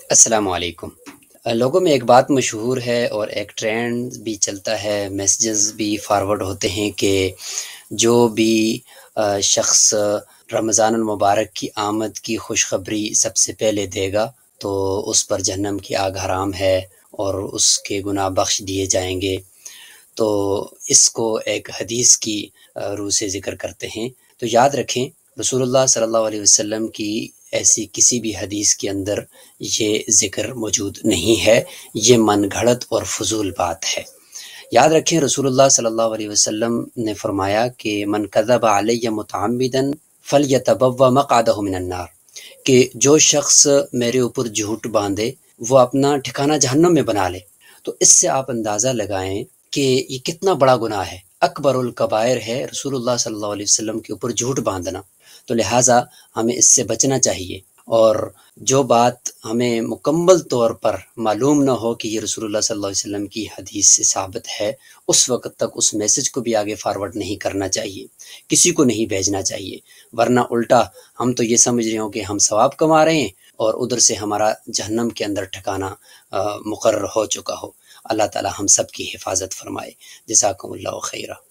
السلام علیکم۔ لوگوں میں ایک بات مشہور ہے اور ایک ٹرینڈ بھی چلتا ہے، میسیجز بھی فارورڈ ہوتے ہیں کہ جو بھی شخص رمضان المبارک کی آمد کی خوشخبری سب سے پہلے دے گا تو اس پر جہنم کی آگ حرام ہے اور اس کے گناہ بخش دیے جائیں گے۔ تو اس کو ایک حدیث کی روح سے ذکر کرتے ہیں۔ تو یاد رکھیں، رسول اللہ صلی اللہ علیہ وسلم کی ایسی کسی بھی حدیث کے اندر یہ ذکر موجود نہیں ہے، یہ من گھڑت اور فضول بات ہے۔ یاد رکھیں، رسول اللہ صلی اللہ علیہ وسلم نے فرمایا کہ من کذب علی متعمدا فلیتبوأ مقعدہ من النار، کہ جو شخص میرے اوپر جھوٹ باندھے وہ اپنا ٹھکانہ جہنم میں بنا لے۔ تو اس سے آپ اندازہ لگائیں کہ یہ کتنا بڑا گناہ ہے، اکبر الکبائر ہے رسول اللہ صلی اللہ علیہ وسلم کے اوپر جھوٹ باندھنا۔ تو لہٰذا ہمیں اس سے بچنا چاہیے، اور جو بات ہمیں مکمل طور پر معلوم نہ ہو کہ یہ رسول اللہ صلی اللہ علیہ وسلم کی حدیث سے ثابت ہے، اس وقت تک اس میسج کو بھی آگے فارورڈ نہیں کرنا چاہیے، کسی کو نہیں بھیجنا چاہیے، ورنہ الٹا ہم تو یہ سمجھ رہے ہوں کہ ہم ثواب کما رہے ہیں اور ادھر سے ہمارا جہنم کے اندر ٹھکانہ مقرر ہو چکا ہو۔ اللہ تعالی ہم سب کی حفاظت فرمائے۔ جزاکم اللہ خیرہ۔